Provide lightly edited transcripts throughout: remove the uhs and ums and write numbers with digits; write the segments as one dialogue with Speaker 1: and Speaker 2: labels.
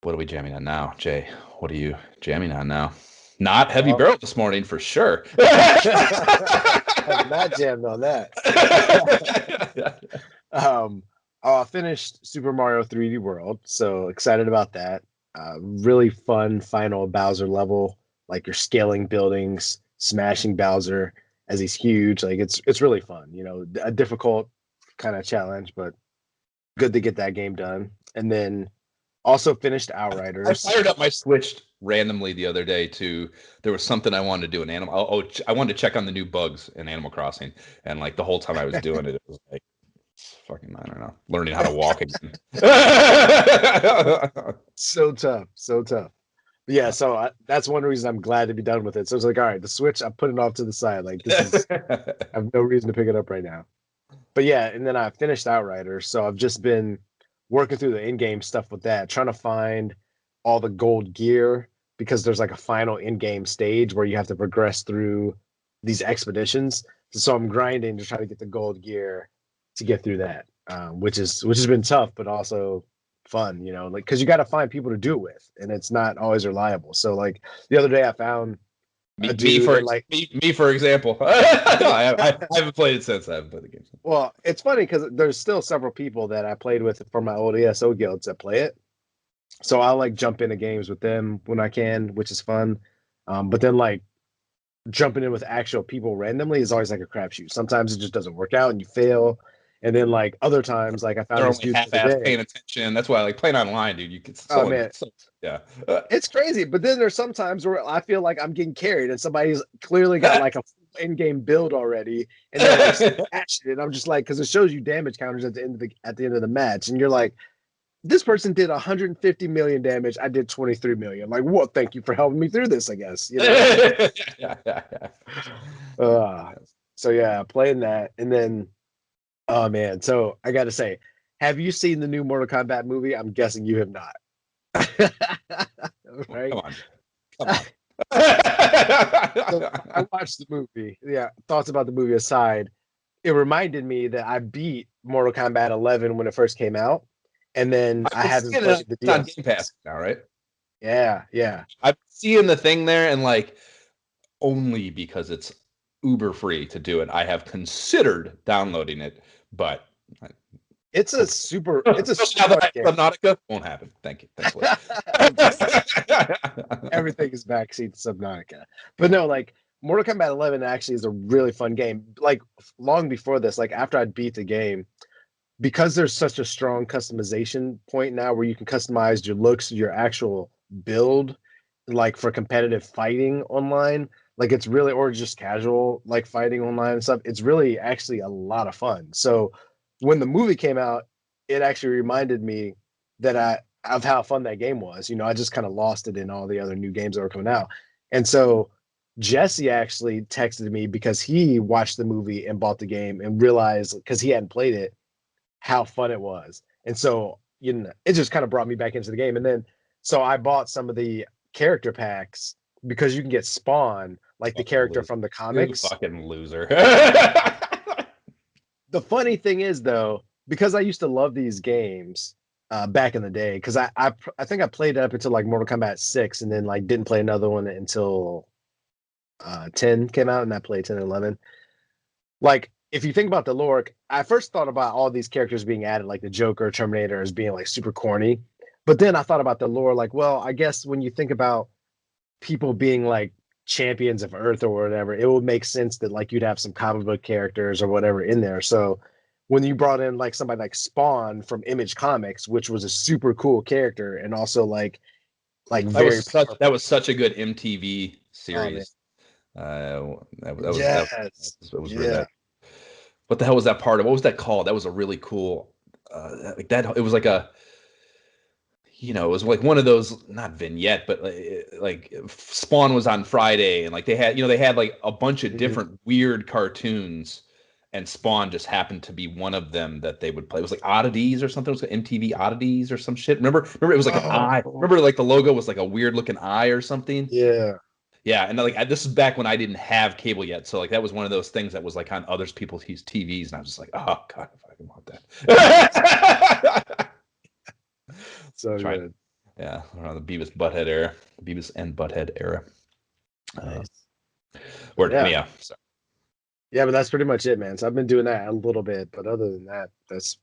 Speaker 1: What are we jamming on now, Jay? What are you jamming on now? Not Heavy
Speaker 2: Well,
Speaker 1: Barrel this morning for sure.
Speaker 2: have not jammed on that. Um, I finished Super Mario 3D World, so excited about that. Really fun final Bowser level. Like you're scaling buildings, smashing Bowser as he's huge. Like it's really fun. A difficult kind of challenge, but good to get that game done. And then also finished
Speaker 1: I
Speaker 2: Outriders.
Speaker 1: fired up my Switch randomly the other day to there was something I wanted to do in Animal. I wanted to check on the new bugs in Animal Crossing, and like the whole time I was doing it, it was like fucking I don't know, learning how to walk again.
Speaker 2: So tough, so tough. But yeah, so that's one reason I'm glad to be done with it. So it's like, all right, the Switch, I'm putting it off to the side. Like this is, I have no reason to pick it up right now. But yeah, and then I finished Outriders, so I've just been working through the in-game stuff with that, trying to find all the gold gear because there's like a final in-game stage where you have to progress through these expeditions. So I'm grinding to try to get the gold gear to get through that, which has been tough, but also fun. Like because you got to find people to do it with, and it's not always reliable. So like the other day, I found
Speaker 1: me,
Speaker 2: a
Speaker 1: me
Speaker 2: dude
Speaker 1: for
Speaker 2: and like
Speaker 1: me for example. I haven't played it since I haven't played the game.
Speaker 2: well, it's funny because there's still several people that I played with from my old ESO guilds that play it. So I'll like jump into games with them when I can, which is fun. But then like jumping in with actual people randomly is always like a crapshoot. Sometimes it just doesn't work out and you fail. And then like other times, like I found
Speaker 1: They're
Speaker 2: this
Speaker 1: only
Speaker 2: dude the other
Speaker 1: half-ass
Speaker 2: day.
Speaker 1: paying attention. That's why I like playing online, dude. You get
Speaker 2: Oh
Speaker 1: so,
Speaker 2: man,
Speaker 1: so yeah.
Speaker 2: it's crazy. But then there's sometimes where I feel like I'm getting carried and somebody's clearly got like a in-game build already and they're like smashing it. And I'm just like, because it shows you damage counters at the end of the match, and you're like, this person did 150 million damage. I did 23 million. Like, what? Thank you for helping me through this, I guess. Uh, so yeah, playing that. And then, oh man. So I got to say, have you seen the new Mortal Kombat movie? I'm guessing you have not. Right?
Speaker 1: Come on, come on.
Speaker 2: So I watched the movie. Yeah, thoughts about the movie aside, it reminded me that I beat Mortal Kombat 11 when it first came out, and then I
Speaker 1: I'm
Speaker 2: haven't
Speaker 1: seeing it.
Speaker 2: played the
Speaker 1: It's on Game Pass
Speaker 2: DLCs.
Speaker 1: now, right?
Speaker 2: Yeah, yeah.
Speaker 1: I'm seeing the thing there, and like only because it's uber free to do it, I have considered downloading it, but
Speaker 2: It's a
Speaker 1: especially
Speaker 2: super
Speaker 1: now
Speaker 2: fun
Speaker 1: that I
Speaker 2: game.
Speaker 1: have Subnautica, won't happen. Thank you. Thanks, Liz.
Speaker 2: Everything is backseat to Subnautica. But no, like Mortal Kombat 11 actually is a really fun game. Like long before this, like after I'd beat the game, because there's such a strong customization point now where you can customize your looks, your actual build, like for competitive fighting online, like it's really, or just casual like fighting online and stuff. It's really actually a lot of fun. So when the movie came out, it actually reminded me that I of how fun that game was. I just kind of lost it in all the other new games that were coming out. And so Jesse actually texted me because he watched the movie and bought the game and realized because he hadn't played it how fun it was. And so, it just kind of brought me back into the game. And then, so I bought some of the character packs because you can get Spawn, like the
Speaker 1: Fucking
Speaker 2: character
Speaker 1: loser.
Speaker 2: from the
Speaker 1: You
Speaker 2: comics.
Speaker 1: fucking loser.
Speaker 2: The funny thing is, though, because I used to love these games back in the day, because I think I played it up until like Mortal Kombat 6 and then like didn't play another one until 10 came out, and I played 10 and 11. Like if you think about the lore, I first thought about all these characters being added, like the Joker, Terminator, as being like super corny. But then I thought about the lore, like, well, I guess when you think about people being like champions of Earth or whatever, it would make sense that like you'd have some comic book characters or whatever in there. So when you brought in like somebody like Spawn from Image Comics, which was a super cool character and also like very powerful.
Speaker 1: That was such a good MTV
Speaker 2: Oh man.
Speaker 1: series.
Speaker 2: Yes.
Speaker 1: That was really
Speaker 2: Yeah.
Speaker 1: that. What the hell was that part of? What was that called? That was a really cool. Like that. It was like a. It was like one of those not vignette, but like Spawn was on Friday, and like they had like a bunch of
Speaker 2: Mhm.
Speaker 1: different weird cartoons, and Spawn just happened to be one of them that they would play. It was like Oddities or something. It was like MTV Oddities or some shit. Remember it was like an eye.
Speaker 2: Oh,
Speaker 1: Remember like the logo was like a weird looking eye or something.
Speaker 2: yeah.
Speaker 1: Yeah, and like this is back when I didn't have cable yet, so like that was one of those things that was like on other people's TVs, and I was just like, oh god, if I can want that.
Speaker 2: So
Speaker 1: trying
Speaker 2: good.
Speaker 1: Yeah, around the Beavis Butthead era, Beavis and Butthead era.
Speaker 2: Nice.
Speaker 1: Where
Speaker 2: Yeah.
Speaker 1: yeah, so.
Speaker 2: Yeah, but that's pretty much it, man. So I've been doing that a little bit, but other than that, that's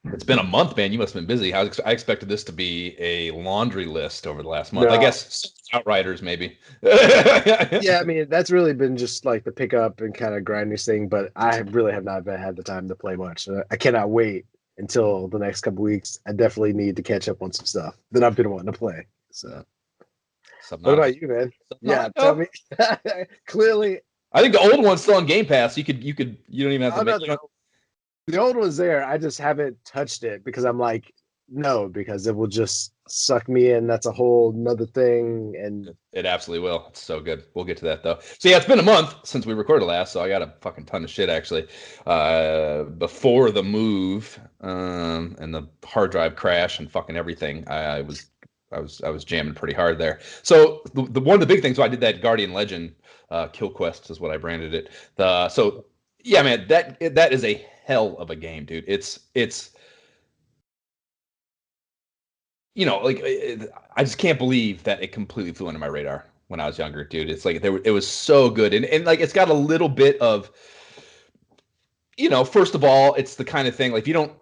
Speaker 1: It's been a month, man. You must have been busy. I expected this to be a laundry list over the last month. I
Speaker 2: no.
Speaker 1: guess Outriders, maybe.
Speaker 2: Yeah, I mean that's really been just like the pick up and kind of grind this thing, but I really have not had the time to play much. I cannot wait until the next couple weeks. I definitely need to catch up on some stuff that I've been wanting to play. So, what
Speaker 1: Subnautica.
Speaker 2: about you, man? Yeah, tell
Speaker 1: Subnautica?
Speaker 2: me. Clearly,
Speaker 1: I think the old one's still on Game Pass. You don't even have to
Speaker 2: oh no,
Speaker 1: make.
Speaker 2: the old one's there. I just haven't touched it because I'm like, no, because it will just suck me in. That's a whole nother thing. And
Speaker 1: It absolutely will. It's so good. We'll get to that though. So yeah, it's been a month since we recorded last, so I got a fucking ton of shit actually. Before the move, and the hard drive crash and fucking everything, I was jamming pretty hard there. So the one of the big things, so I did that Guardian Legend, Kill Quest is what I branded it. So yeah, man, that is a hell of a game, dude. It's like I just can't believe that it completely flew under my radar when I was younger, dude. It's like it was so good, and like it's got a little bit of, first of all, it's the kind of thing like if you don't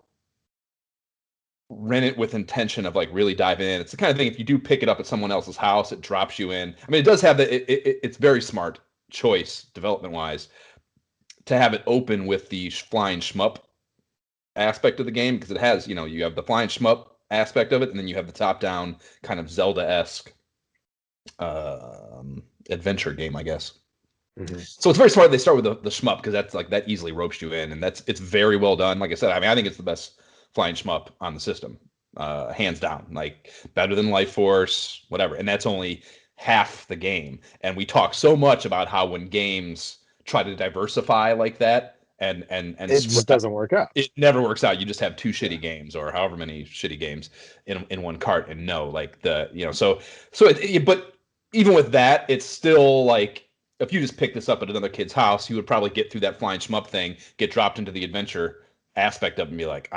Speaker 1: rent it with intention of like really diving in, it's the kind of thing if you do pick it up at someone else's house, it drops you in. I mean, it does have it's very smart choice development wise to have it open with the flying shmup aspect of the game because it has, you have the flying shmup aspect of it, and then you have the top-down kind of Zelda-esque adventure game, I guess.
Speaker 2: mm-hmm.
Speaker 1: So it's very smart they start with the shmup because that's like that easily ropes you in, and it's very well done. Like I said, I mean, I think it's the best flying shmup on the system, hands down. Like better than Life Force, whatever. And that's only half the game. And we talk so much about how when games try to diversify like that, and
Speaker 2: it just doesn't work out.
Speaker 1: It never works out. You just have two shitty games or however many shitty games in one cart. And no, like but even with that, it's still like if you just pick this up at another kid's house, you would probably get through that flying shmup thing, get dropped into the adventure aspect of it and be like,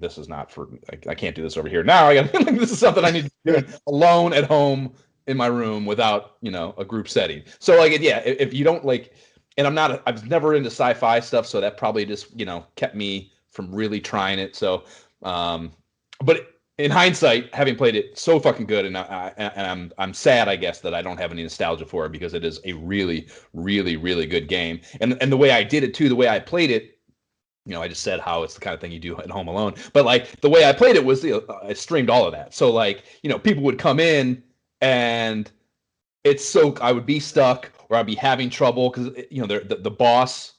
Speaker 1: this is not for, I can't do this over here. Now I got this is something I need to do alone at home in my room without, a group setting. So like, yeah, if you don't like, and I was never into sci-fi stuff, so that probably just kept me from really trying it. So, but in hindsight, having played it so fucking good, and I'm sad, I guess, that I don't have any nostalgia for it because it is a really, really, really good game. And the way I did it too, the way I played it, I just said how it's the kind of thing you do at home alone. But like the way I played it was, I streamed all of that. So like, people would come in and I would be stuck or I'd be having trouble because the boss,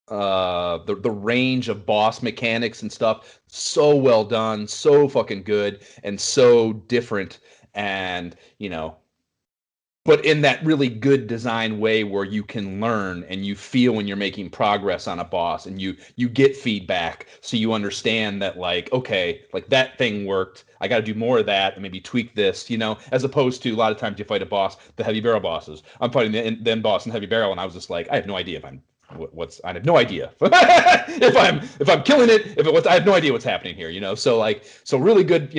Speaker 1: the range of boss mechanics and stuff, so well done, so fucking good, and so different, and but in that really good design way where you can learn and you feel when you're making progress on a boss and you get feedback so you understand that like, okay, like that thing worked, I got to do more of that and maybe tweak this, as opposed to a lot of times you fight a boss, the heavy barrel bosses. I'm fighting the end boss in heavy barrel and I was just like, I have no idea if I'm I have no idea if I'm killing it, I have no idea what's happening here, so really good,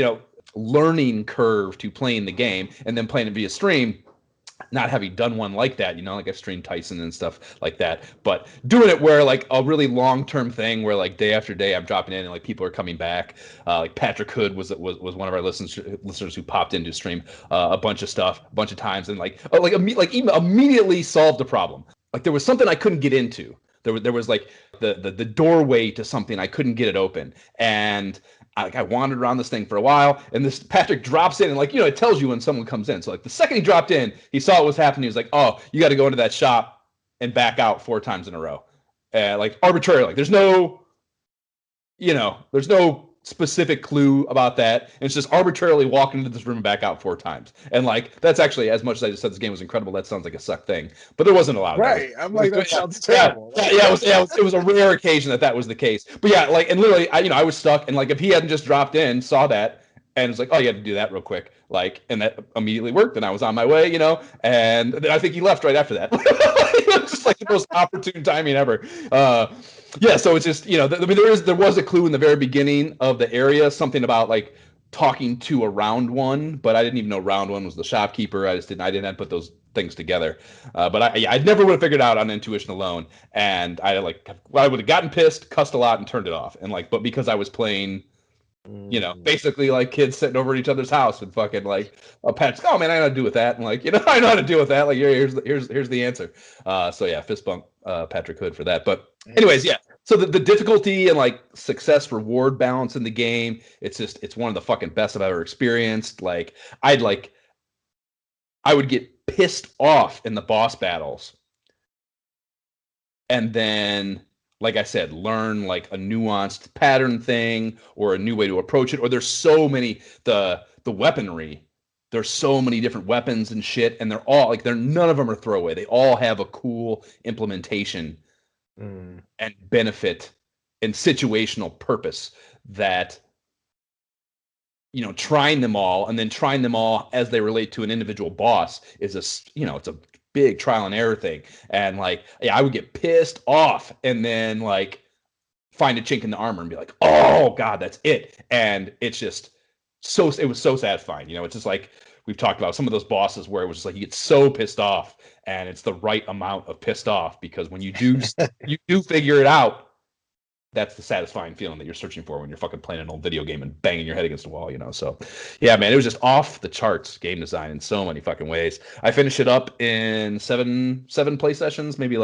Speaker 1: learning curve to playing the game and then playing it via stream, not having done one like that, like I've streamed Tyson and stuff like that, but doing it where like a really long-term thing where like day after day I'm dropping in and like people are coming back. Like Patrick Hood was one of our listeners who popped into stream a bunch of stuff, a bunch of times, and immediately solved the problem. Like there was something I couldn't get into. There was like the doorway to something I couldn't get it open, and I wandered around this thing for a while, and this Patrick drops in, and it tells you when someone comes in. So like the second he dropped in, he saw what was happening. He was like, "Oh, you got to go into that shop and back out 4 times in a row, like arbitrarily. Like there's no specific clue about that. And it's just arbitrarily walking into this room and back out 4 times. And like that's actually, as much as I just said this game was incredible, that sounds like a suck thing. But there wasn't a lot of
Speaker 2: right.
Speaker 1: that.
Speaker 2: I'm like, that sounds terrible.
Speaker 1: It was a rare occasion that was the case. But yeah, like, and literally, I was stuck. And like, if he hadn't just dropped in, saw that, and it's like, oh, you had to do that real quick, like, and that immediately worked, and I was on my way, and then I think he left right after that. It was just like the most opportune timing ever. Yeah, so it's just, there was a clue in the very beginning of the area, something about like talking to a round one, but I didn't even know round one was the shopkeeper. I didn't put those things together. But I never would have figured out on intuition alone. And I would have gotten pissed, cussed a lot, and turned it off. And but because I was playing, basically like kids sitting over at each other's house and fucking like a pat's, oh man, I know how to do with that. And I know how to deal with that. Like here's the answer. So yeah, fist bump Patrick Hood for that. But anyways, yeah. So the difficulty and like success reward balance in the game, it's one of the fucking best I've ever experienced. Like I would get pissed off in the boss battles, and then, like I said, learn like a nuanced pattern thing or a new way to approach it. Or there's so many the weaponry. There's so many different weapons and shit, and none of them are throwaway. They all have a cool implementation and benefit and situational purpose that trying them all and then trying them all as they relate to an individual boss is it's a big trial and error thing. And I would get pissed off and then find a chink in the armor and be like, oh god, that's it. And it's just it was so satisfying. It's just like we've talked about some of those bosses where it was just like you get so pissed off, and it's the right amount of pissed off, because when you do figure it out, that's the satisfying feeling that you're searching for when you're fucking playing an old video game and banging your head against the wall, So, yeah, man, it was just off the charts game design in so many fucking ways. I finished it up in seven play sessions, maybe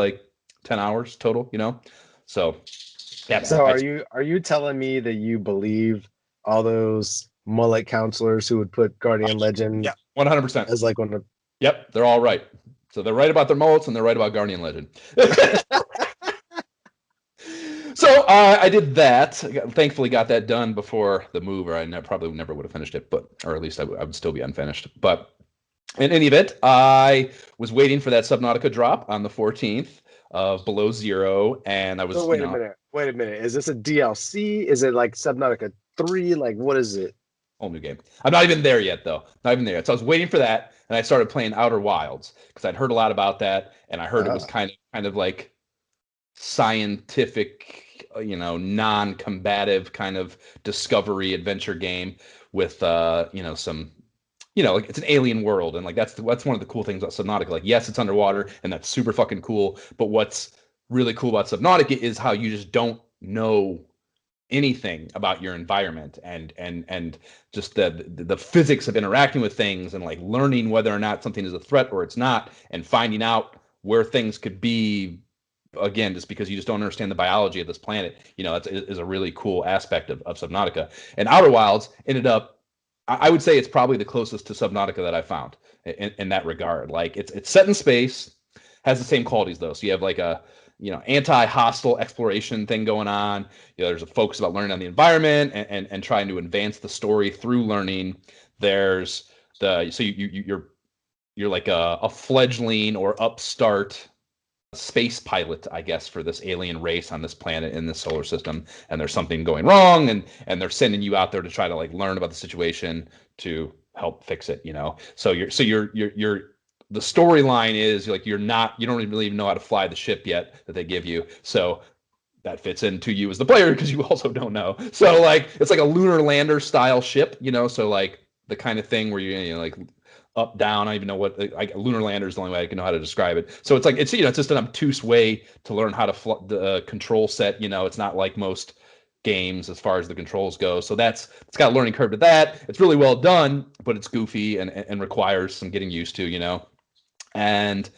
Speaker 1: 10 hours total, So, yeah.
Speaker 2: So are you telling me that you believe all those mullet counselors who would put Guardian Legend
Speaker 1: 100%
Speaker 2: as one of...
Speaker 1: Yep, they're all right. So they're right about their mullets and they're right about Guardian Legend. So I did that. Thankfully got that done before the move, or I probably never would have finished it, or at least I would still be unfinished. But in any event, I was waiting for that Subnautica drop on the 14th of Below Zero, and I was...
Speaker 2: wait a minute. Is this a DLC? Is it like Subnautica 3? What is it?
Speaker 1: Whole new game. I'm not even there yet, though. Not even there yet. So I was waiting for that, and I started playing Outer Wilds because I'd heard a lot about that, and I heard it was kind of like scientific, non-combative kind of discovery adventure game with some, it's an alien world, and that's one of the cool things about Subnautica. Yes, it's underwater, and that's super fucking cool, but what's really cool about Subnautica is how you just don't know anything about your environment and just the physics of interacting with things and learning whether or not something is a threat or it's not, and finding out where things could be, again, just because you just don't understand the biology of this planet. That is a really cool aspect of Subnautica. And Outer Wilds ended up, I would say it's probably the closest to Subnautica that I found in that regard. It's set in space, has the same qualities though. So you have a anti-hostile exploration thing going on. There's a focus about learning on the environment and trying to advance the story through learning. There's you're like a fledgling or upstart space pilot, I guess, for this alien race on this planet in this solar system, and there's something going wrong, and they're sending you out there to try to learn about the situation to help fix it. So you're the storyline is you don't really even know how to fly the ship yet that they give you. So that fits into you as the player because you also don't know. So it's like a lunar lander style ship, so the kind of thing where you up, down. I don't even know what lunar lander is the only way I can know how to describe it. So it's it's just an obtuse way to learn how to the control set. It's not like most games as far as the controls go. So it's got a learning curve to that. It's really well done, but it's goofy and requires some getting used to, And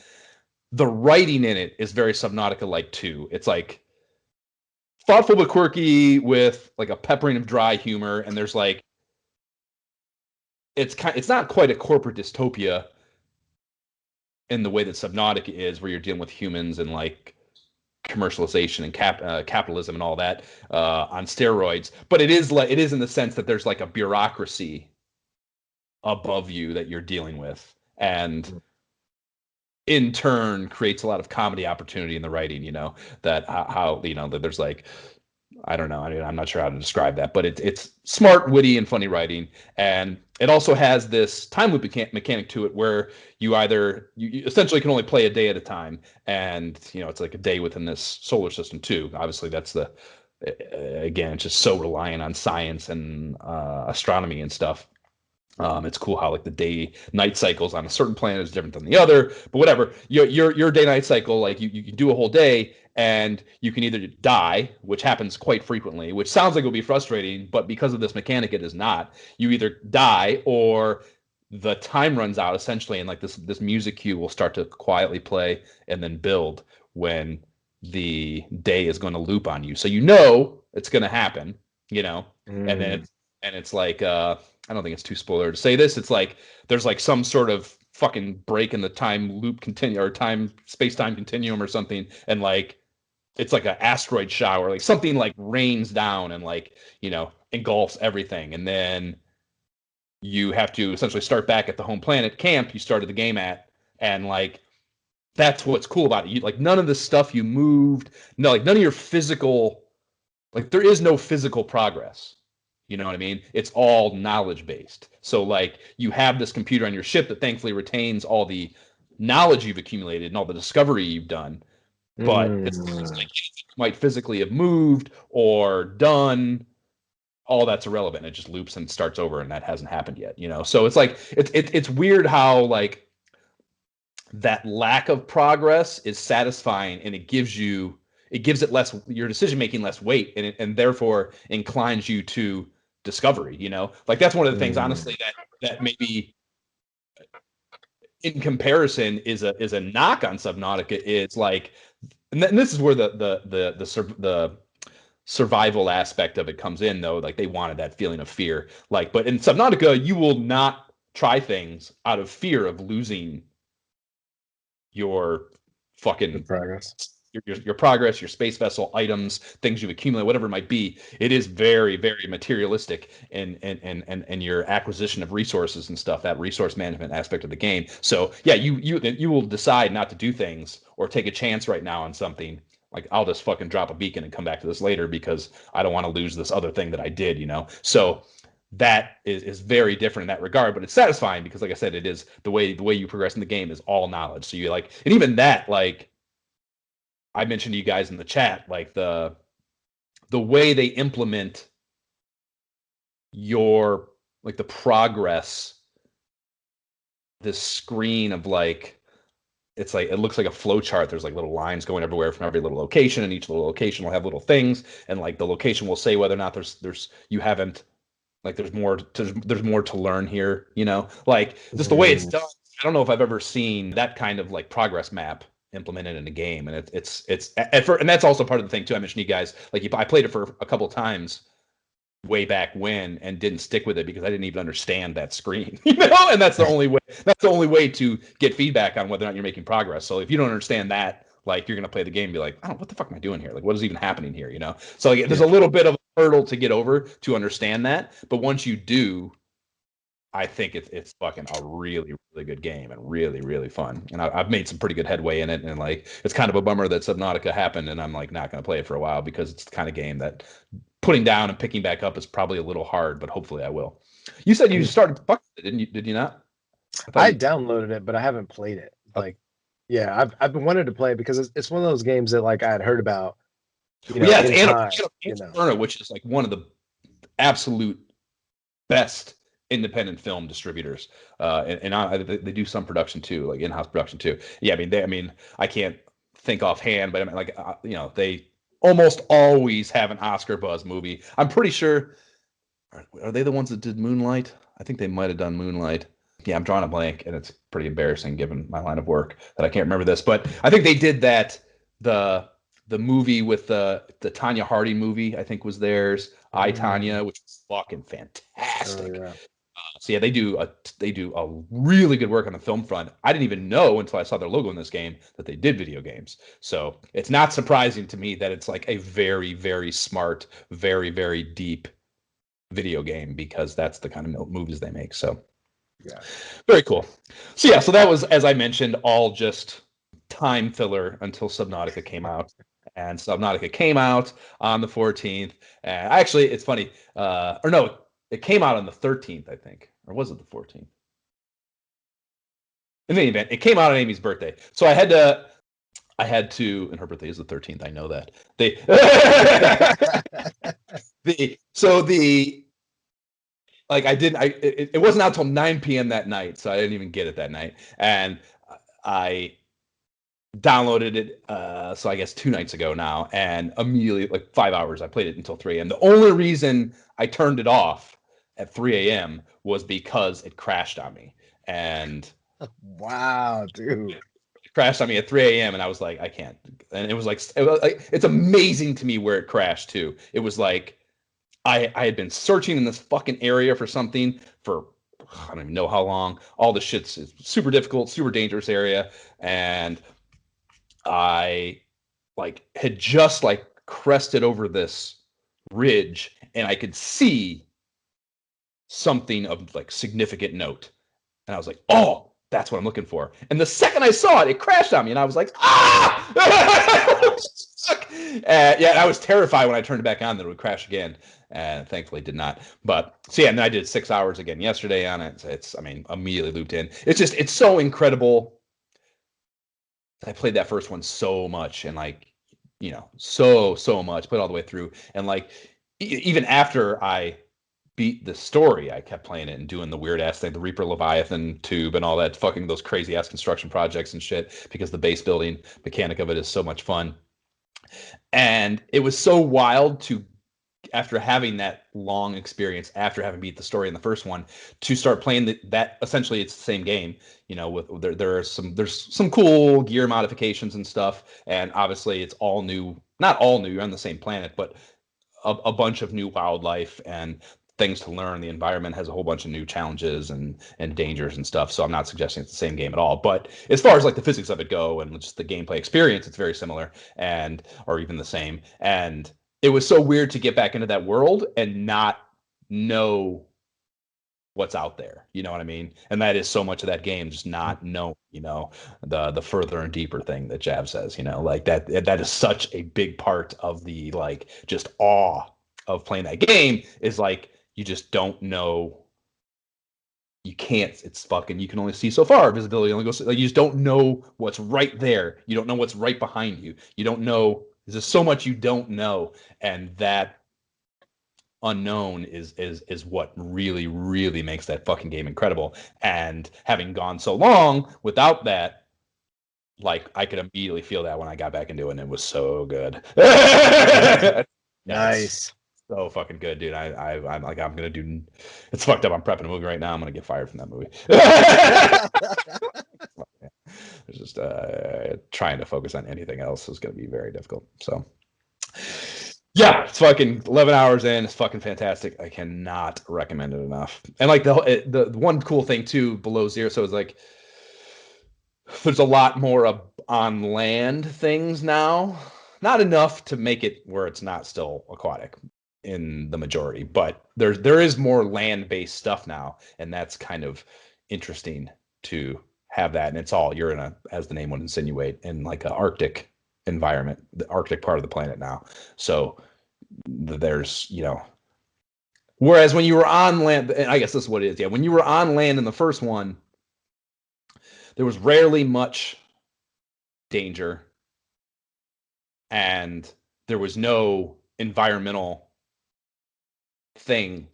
Speaker 1: the writing in it is very Subnautica-like too. It's thoughtful but quirky with a peppering of dry humor, and there's it's not quite a corporate dystopia in the way that Subnautica is, where you're dealing with humans and commercialization and capitalism and all that on steroids. But it is in the sense that there's a bureaucracy above you that you're dealing with, and in turn creates a lot of comedy opportunity in the writing. That how that there's I don't know. I'm not sure how to describe that, but it's smart, witty, and funny writing. And it also has this time loop mechanic to it where you essentially can only play a day at a time. And, it's like a day within this solar system too. Obviously, that's the again, it's just so reliant on science and astronomy and stuff. It's cool how like the day night cycles on a certain planet is different than the other, but whatever. Your day night cycle, like you can do a whole day and you can either die, which happens quite frequently, which sounds like it'll be frustrating, but because of this mechanic, it is not. You either die or the time runs out essentially, and like this music cue will start to quietly play and then build when the day is going to loop on you. So you know it's going to happen, you know, and then it's like I don't think it's too spoiler to say this. It's like there's like some sort of fucking break in the time loop continue or time space time continuum or something, and like it's like an asteroid shower, like something like rains down and like engulfs everything, and then you have to essentially start back at the home planet camp you started the game at, and like that's what's cool about it. You like none of the stuff you moved, no, like none of your physical, like there is no physical progress. You know what I mean? It's all knowledge based. So like you have this computer on your ship that thankfully retains all the knowledge you've accumulated and all the discovery you've done, but it's like you might physically have moved or done, all that's irrelevant. It just loops and starts over, and that hasn't happened yet. So it's like it's weird how like that lack of progress is satisfying, and it gives it less, your decision making less weight, and therefore inclines you to discovery. Like that's one of the things honestly that maybe in comparison is a knock on Subnautica. It's like, and this is where the survival aspect of it comes in, though. Like they wanted that feeling of fear, like, but in Subnautica you will not try things out of fear of losing your fucking
Speaker 2: progress.
Speaker 1: Your progress, your space vessel, items, things you've accumulated, whatever it might be. It is very, very materialistic and your acquisition of resources and stuff, that resource management aspect of the game. So yeah, you will decide not to do things or take a chance right now on something. Like I'll just fucking drop a beacon and come back to this later because I don't want to lose this other thing that I did. So that is very different in that regard, but it's satisfying because, like I said, it is the way you progress in the game is all knowledge. So you like, and even that, like I mentioned to you guys in the chat, like the way they implement your like the progress, this screen of like, it's like it looks like a flow chart. There's like little lines going everywhere from every little location, and each little location will have little things, and like the location will say whether or not there's you haven't, like there's more to learn here, like just the way it's done. I don't know if I've ever seen that kind of like progress map implemented in a game, and it's and that's also part of the thing too. I mentioned to you guys, like I played it for a couple of times way back when and didn't stick with it because I didn't even understand that screen, and that's the only way to get feedback on whether or not you're making progress. So if you don't understand that, like you're gonna play the game and be like, oh, what the fuck am I doing here? Like what is even happening here? So like, there's a little bit of a hurdle to get over to understand that, but once you do, I think it's fucking a really, really good game and really, really fun. And I've made some pretty good headway in it. And like, it's kind of a bummer that Subnautica happened, and I'm like not going to play it for a while because it's the kind of game that putting down and picking back up is probably a little hard, but hopefully I will. You said you started fucking it, didn't you? Did you not?
Speaker 2: I downloaded it, but I haven't played it. Like, yeah, I've been wanting to play it because it's one of those games that like I had heard about.
Speaker 1: Yeah, it's Annapurna, which is like one of the absolute best independent film distributors, and they do some production too, like in-house production too. Yeah, I mean, I can't think offhand, but I mean, like they almost always have an Oscar buzz movie. I'm pretty sure. Are they the ones that did Moonlight? I think they might have done Moonlight. Yeah, I'm drawing a blank, and it's pretty embarrassing given my line of work that I can't remember this. But I think they did that. The movie with the Tanya Harding movie, I think was theirs. I, Tanya, which was fucking fantastic.
Speaker 2: Oh, yeah.
Speaker 1: So yeah, they do a really good work on the film front. I didn't even know until I saw their logo in this game that they did video games. So it's not surprising to me that it's like a very, very smart, very, very deep video game because that's the kind of movies they make. So
Speaker 2: yeah,
Speaker 1: very cool. So yeah, so that was, as I mentioned, all just time filler until Subnautica came out. And Subnautica came out on the 14th. And actually, it's funny. Or no, it came out on the 13th, I think. Or was it the 14th? In any event, it came out on Amy's birthday. So I I had to, and her birthday is the 13th. I know that. It wasn't out till 9 p.m. that night, so I didn't even get it that night. And I downloaded it, so I guess 2 nights ago now, and immediately, like 5 hours, I played it until 3 a.m. The only reason I turned it off at 3 a.m. was because it crashed on me. And
Speaker 2: wow, dude.
Speaker 1: Crashed on me at 3 a.m. and I was like, I can't. And it was like it's amazing to me where it crashed too. It was like I had been searching in this fucking area for something for I don't even know how long. All the shit's super difficult, super dangerous area, and I like had just like crested over this ridge and I could see something of like significant note. And I was like, oh, that's what I'm looking for. And the second I saw it, it crashed on me, and I was like, ah! Yeah, I was terrified when I turned it back on that it would crash again, and thankfully it did not. But so yeah, and then I did 6 hours again yesterday on it. It's I mean, immediately looped in. It's so incredible. I played that first one so much, and like, so much, put it all the way through, and like, even after I beat the story, I kept playing it and doing the weird ass thing, the Reaper Leviathan tube and all that, fucking those crazy ass construction projects and shit, because the base building mechanic of it is so much fun. And it was so wild to, after having that long experience, after having beat the story in the first one, to start playing that essentially it's the same game, with there's some cool gear modifications and stuff, and obviously it's all new, not all new, you're on the same planet, but a bunch of new wildlife and things to learn. The environment has a whole bunch of new challenges and dangers and stuff. So I'm not suggesting it's the same game at all. But as far as like the physics of it go and just the gameplay experience, it's very similar or even the same. And it was so weird to get back into that world and not know what's out there. You know what I mean? And that is so much of that game, just not know, the further and deeper thing that Jav says, like that is such a big part of the like just awe of playing that game, is like you just don't know. You can't, it's fucking, you can only see so far. Visibility only goes, like, you just don't know what's right there. You don't know what's right behind you. You don't know, there's just so much you don't know. And that unknown is what really, really makes that fucking game incredible. And having gone so long without that, like, I could immediately feel that when I got back into it, and it was so good. Yeah,
Speaker 2: nice.
Speaker 1: So fucking good, dude. I'm like, I'm gonna do. It's fucked up. I'm prepping a movie right now. I'm gonna get fired from that movie. It's just trying to focus on anything else is gonna be very difficult. So, yeah, it's fucking 11 hours in. It's fucking fantastic. I cannot recommend it enough. And like the one cool thing too, below zero, so it's like there's a lot more on land things now. Not enough to make it where it's not still aquatic in the majority, but there is more land-based stuff now, and that's kind of interesting to have that. And it's all, you're in a, as the name would insinuate, in like an Arctic environment, the Arctic part of the planet now. So there's, whereas when you were on land, and I guess this is what it is. Yeah. When you were on land in the first one, there was rarely much danger, and there was no environmental thing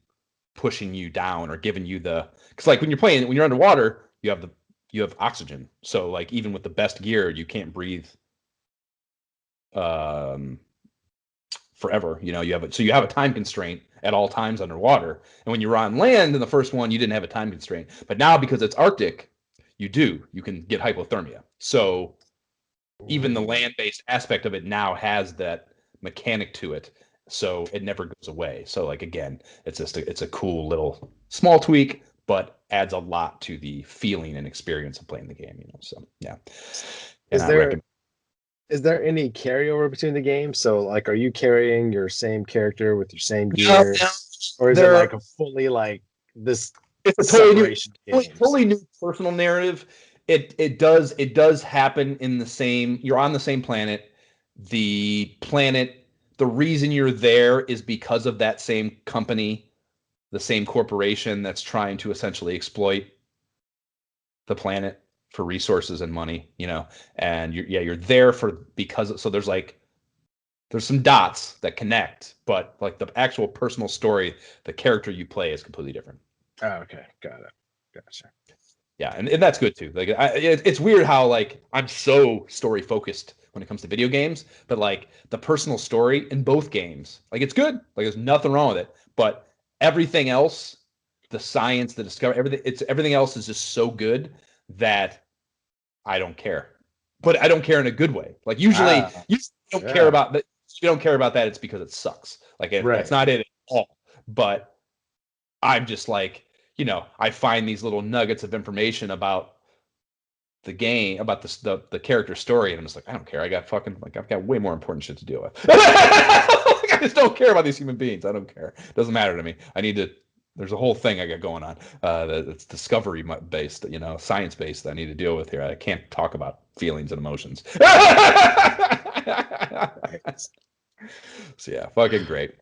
Speaker 1: pushing you down or giving you because like when you're underwater, you have oxygen. So like even with the best gear, you can't breathe forever. You have a time constraint at all times underwater. And when you were on land in the first one, you didn't have a time constraint. But now, because it's Arctic, you can get hypothermia. So even the land-based aspect of it now has that mechanic to it, so it never goes away. So like, again, it's a cool little small tweak, but adds a lot to the feeling and experience of playing the game. So yeah.
Speaker 2: Is there any carryover between the games? So like, are you carrying your same character with your same gear, or is it like a fully like this?
Speaker 1: It's a totally new personal narrative. It does happen in the same. You're on the same planet. The reason you're there is because of that same company, the same corporation that's trying to essentially exploit the planet. for resources and money, you know, and you're there because so there's some dots that connect, but like the actual personal story, the character you play is completely different.
Speaker 2: Oh, okay, got it, gotcha.
Speaker 1: Yeah, and that's good too. Like it's weird how like I'm so story focused when it comes to video games, but like the personal story in both games, like it's good. Like there's nothing wrong with it, but everything else, the science, the discovery, everything else is just so good that I don't care. But I don't care in a good way. Like usually you don't care
Speaker 2: Yeah,
Speaker 1: about that. You don't care about that. It's because it sucks. Like that's
Speaker 2: right.
Speaker 1: not it at all. But I'm just like, you know, I find these little nuggets of information about the game, about the character story, and I'm just like, I don't care. I've got way more important shit to deal with. I just don't care about these human beings. I don't care. It doesn't matter to me. There's a whole thing I got going on that's discovery based, you know, science based that I need to deal with here. I can't talk about feelings and emotions. So yeah, fucking great.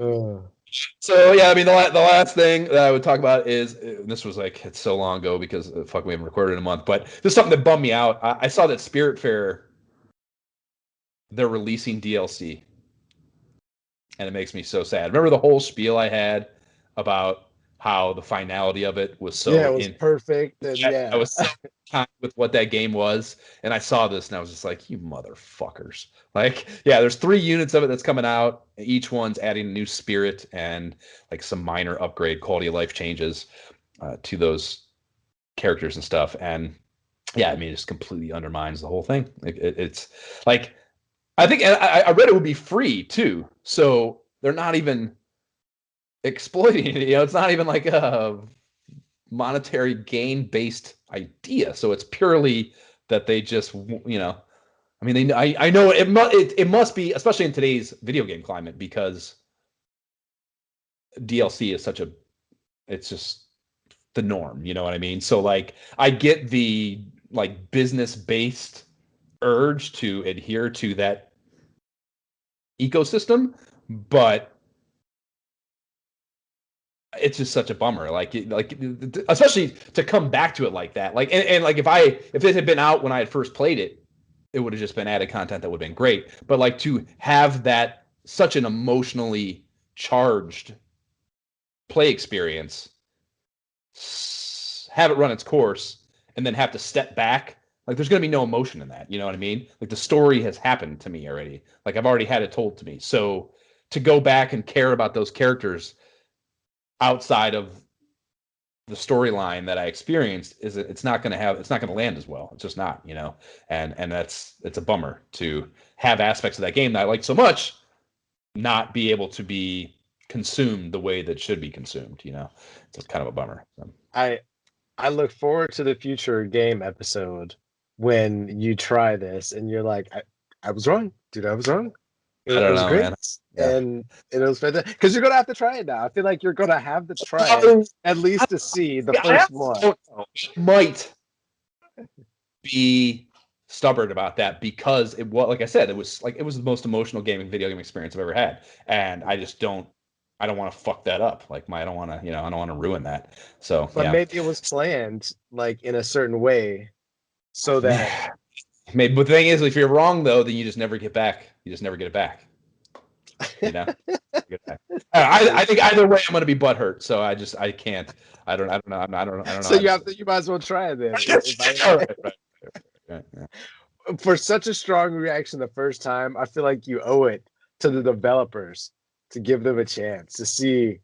Speaker 1: So yeah, I mean the last thing that I would talk about is this was like it's so long ago because fuck we haven't recorded in a month, but this is something that bummed me out. I saw that Spiritfarer they're releasing DLC, and it makes me so sad. Remember the whole spiel I had about how the finality of it was
Speaker 2: Yeah,
Speaker 1: so
Speaker 2: it was perfect, and
Speaker 1: I
Speaker 2: yeah.
Speaker 1: was so kind with what that game was, and I saw this and I was just like, you motherfuckers. Like, yeah, there's 3 units of it that's coming out. Each one's adding a new spirit and like some minor upgrade, quality of life changes to those characters and stuff. And yeah, I mean, it just completely undermines the whole thing. It's like, I think I read it would be free too. So they're not even exploiting it. You know, it's not even like a monetary gain based idea. So it's purely that they just, you know, I mean, I know it must be, especially in today's video game climate, because DLC is it's just the norm. You know what I mean? So like, I get the like business based urge to adhere to that ecosystem, but it's just such a bummer. Like especially to come back to it like that. Like and like if it had been out when I had first played it, it would have just been added content that would have been great. But like to have that such an emotionally charged play experience, have it run its course, and then have to step back. Like there's gonna be no emotion in that. You know what I mean? Like the story has happened to me already. Like I've already had it told to me. So to go back and care about those characters outside of the storyline that I experienced is it's not going to land as well. It's just not, you know, and it's a bummer to have aspects of that game that I like so much not be able to be consumed the way that should be consumed, you know. It's kind of a bummer. So.
Speaker 2: I look forward to the future game episode when you try this and you're like, I was wrong, dude. I was wrong.
Speaker 1: I
Speaker 2: It
Speaker 1: don't
Speaker 2: was
Speaker 1: know,
Speaker 2: great.
Speaker 1: man. Yeah.
Speaker 2: And it was fantastic because you're gonna have to try it now. I feel like you're gonna have to try it at least to see the first one.
Speaker 1: Might be stubborn about that because it was, like I said, it was the most emotional video game experience I've ever had, and I don't want to fuck that up. Like I don't want to ruin that. So
Speaker 2: But
Speaker 1: yeah,
Speaker 2: maybe it was planned like in a certain way so that
Speaker 1: maybe. But the thing is, if you're wrong though, then you just never get back. You just never get it back. You know. I think either way, I'm going to be butthurt. So I can't. I don't know. I don't know.
Speaker 2: so you might as well try it then.
Speaker 1: Right. Yeah.
Speaker 2: For such a strong reaction the first time, I feel like you owe it to the developers to give them a chance to see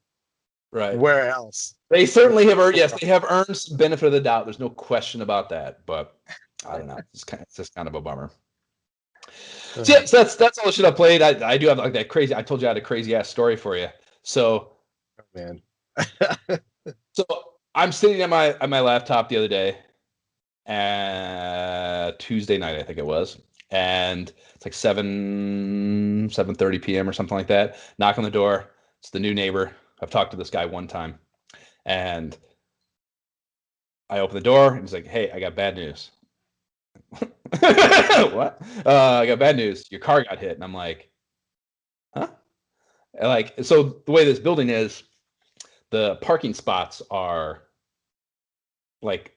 Speaker 2: where else.
Speaker 1: They certainly have earned. Yes, they have earned some benefit of the doubt. There's no question about that. But I don't know. It's just kind of a bummer. So, yeah, so that's all the shit I played. I do have like that crazy. I told you I had a crazy ass story for you. So,
Speaker 2: man.
Speaker 1: So I'm sitting at my laptop the other day, Tuesday night I think it was, and it's like 7:30 p.m. or something like that. Knock on the door. It's the new neighbor. I've talked to this guy one time, and I open the door and he's like, "Hey, I got bad news." What? I got bad news. Your car got hit, and I'm like, "Huh?" And like, so the way this building is, the parking spots are like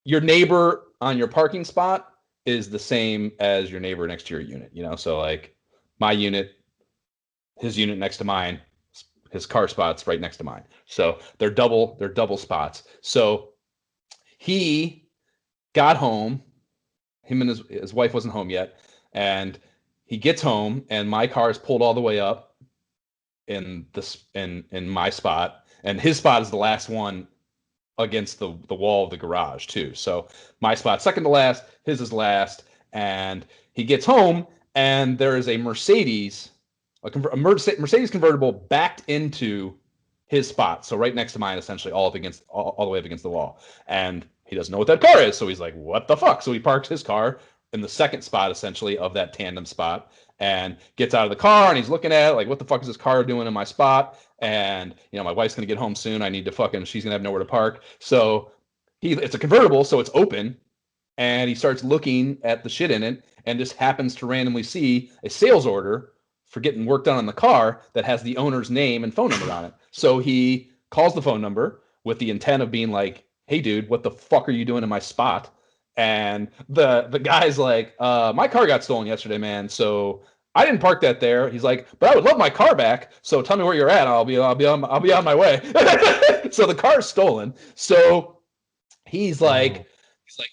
Speaker 1: your neighbor on your parking spot is the same as your neighbor next to your unit, you know? So like my unit, his unit next to mine, his car spot's right next to mine. So they're double spots. So he got home, him and his wife wasn't home yet, and he gets home and my car is pulled all the way up in my spot, and his spot is the last one against the wall of the garage too. So my spot second to last, his is last, and he gets home and there is a Mercedes, a Mercedes convertible backed into his spot. So right next to mine, essentially all the way up against the wall. And he doesn't know what that car is. So he's like, what the fuck? So he parks his car in the second spot, essentially, of that tandem spot, and gets out of the car and he's looking at it like, what the fuck is this car doing in my spot? And, you know, my wife's going to get home soon. I need to she's going to have nowhere to park. So it's a convertible, so it's open. And he starts looking at the shit in it and just happens to randomly see a sales order for getting work done on the car that has the owner's name and phone number on it. So he calls the phone number with the intent of being like, hey, dude, what the fuck are you doing in my spot? And the guy's like, my car got stolen yesterday, man. So I didn't park that there. He's like, but I would love my car back. So tell me where you're at. I'll be on my way. So the car's stolen. So he's like,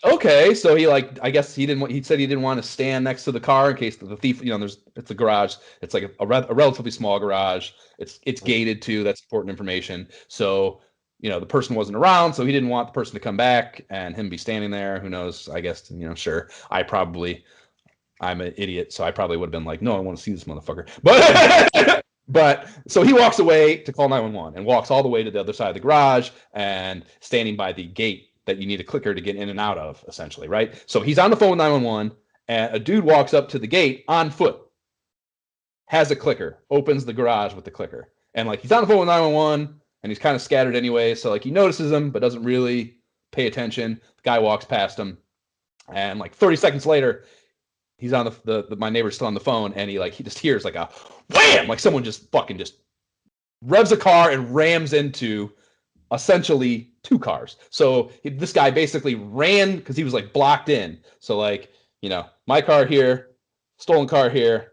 Speaker 1: okay. So he I guess he said he didn't want to stand next to the car in case the thief, you know, it's a garage. It's like a relatively small garage. It's gated too. That's important information. So, you know, the person wasn't around, so he didn't want the person to come back and him be standing there. Who knows? I guess, you know, sure. I'm an idiot, so I probably would have been like, no, I want to see this motherfucker. But so he walks away to call 911 and walks all the way to the other side of the garage and standing by the gate that you need a clicker to get in and out of, essentially, right? So he's on the phone with 911 and a dude walks up to the gate on foot, has a clicker, opens the garage with the clicker. And like he's on the phone with 911 and he's kind of scattered anyway. So like he notices him, but doesn't really pay attention. The guy walks past him. And like 30 seconds later, he's on my neighbor's still on the phone and he just hears like a wham, like someone just fucking just revs a car and rams into essentially two cars. So this guy basically ran because he was like blocked in. So like, you know, my car here, stolen car here,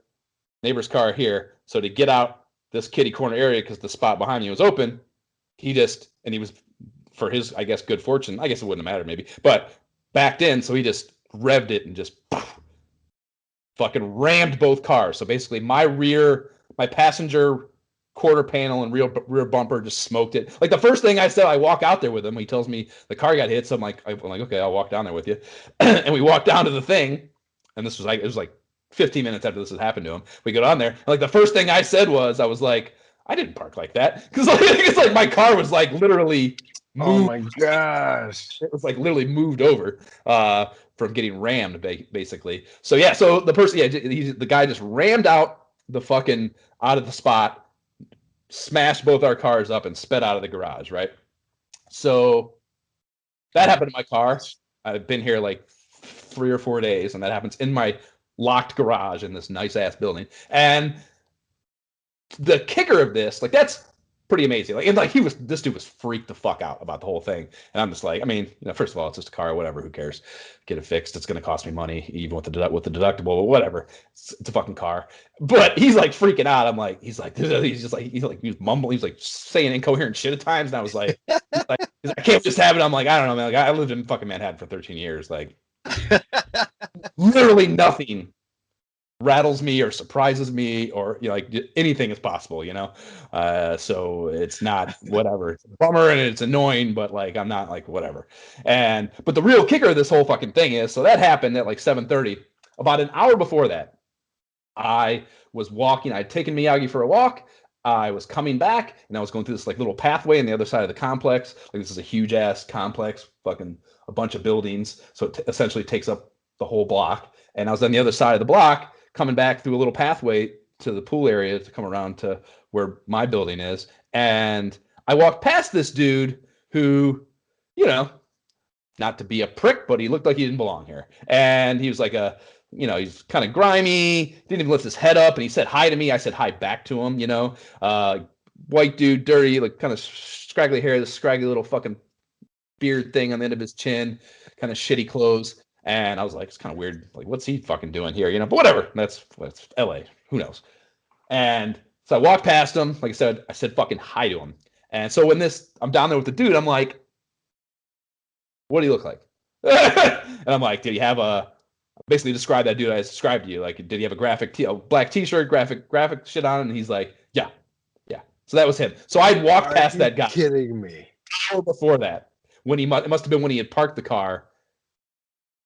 Speaker 1: neighbor's car here. So to get out this kitty corner area because the spot behind me was open, he was, for his, I guess, good fortune, I guess it wouldn't have mattered maybe, but backed in. So he just revved it and just fucking rammed both cars. So basically my passenger quarter panel and rear bumper just smoked it. Like the first thing I said, I walk out there with him. He tells me the car got hit. So I'm like, okay, I'll walk down there with you. And we walk down to the thing. And it was like 15 minutes after this had happened to him. We go down there. And like the first thing I said was, I was like, I didn't park like that. Because like, it's like my car was like literally moved.
Speaker 2: Oh my gosh.
Speaker 1: It was like literally moved over from getting rammed, basically. So yeah, so the person, the guy just rammed out of the spot, smashed both our cars up and sped out of the garage, right? So that happened to my car. I've been here like 3 or 4 days, and that happens in my locked garage in this nice ass building. And the kicker of this, like, that's pretty amazing. Like, and like this dude was freaked the fuck out about the whole thing. And I'm just like, I mean, you know, first of all, it's just a car, whatever, who cares? Get it fixed. It's going to cost me money, even with the deductible, but whatever. It's a fucking car. But he's like freaking out. I'm like, he's mumbling. He's like saying incoherent shit at times. And I was like, I can't just have it. I'm like, I don't know, man. Like, I lived in fucking Manhattan for 13 years. Like, literally nothing rattles me or surprises me, or, you know, like anything is possible, you know. So it's not whatever. It's a bummer and it's annoying, but like I'm not like whatever. But the real kicker of this whole fucking thing is, so that happened at like 7:30. About an hour before that, I was walking. I'd taken Miyagi for a walk. I was coming back and I was going through this like little pathway on the other side of the complex. Like, this is a huge ass complex, fucking a bunch of buildings. So it essentially takes up the whole block. And I was on the other side of the block, coming back through a little pathway to the pool area to come around to where my building is. And I walked past this dude who, you know, not to be a prick, but he looked like he didn't belong here. And he was like he's kind of grimy, didn't even lift his head up, and he said hi to me. I said hi back to him, you know. White dude, dirty, like kind of scraggly hair, this scraggly little fucking beard thing on the end of his chin, kind of shitty clothes. And I was like, it's kind of weird. Like, what's he fucking doing here? You know, but whatever. That's LA. Who knows? And so I walked past him. Like I said fucking hi to him. And so when I'm down there with the dude, I'm like, what do you look like? And I'm like, did he have basically describe that dude I described to you. Like, did he have a black t-shirt, graphic shit on? And he's like, yeah. So that was him. So I'd walked past that guy.
Speaker 2: Kidding me?
Speaker 1: Before that, when it must have been when he had parked the car,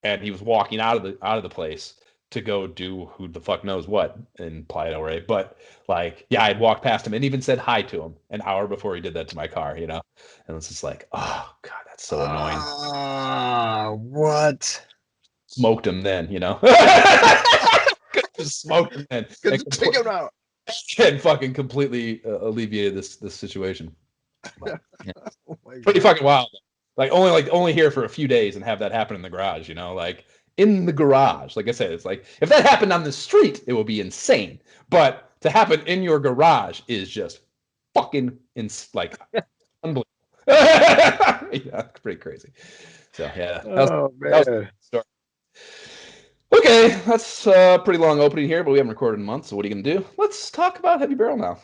Speaker 1: and he was walking out of the place to go do who the fuck knows what in Playa del Rey. But like, yeah, I'd walked past him and even said hi to him an hour before he did that to my car. You know, and it's just like, oh god, that's so annoying.
Speaker 2: What?
Speaker 1: Smoked him then, you know. Just smoked him then.
Speaker 2: Take him out.
Speaker 1: And fucking completely alleviated this situation. But, yeah.
Speaker 2: Oh
Speaker 1: pretty fucking wild. Like only here for a few days and have that happen in the garage, you know, like in the garage. Like I said, it's like if that happened on the street, it would be insane. But to happen in your garage is just fucking like unbelievable. Yeah, pretty crazy. So yeah, that was a story. Okay, that's a pretty long opening here, but we haven't recorded in months, so what are you going to do? Let's talk about Heavy Barrel now.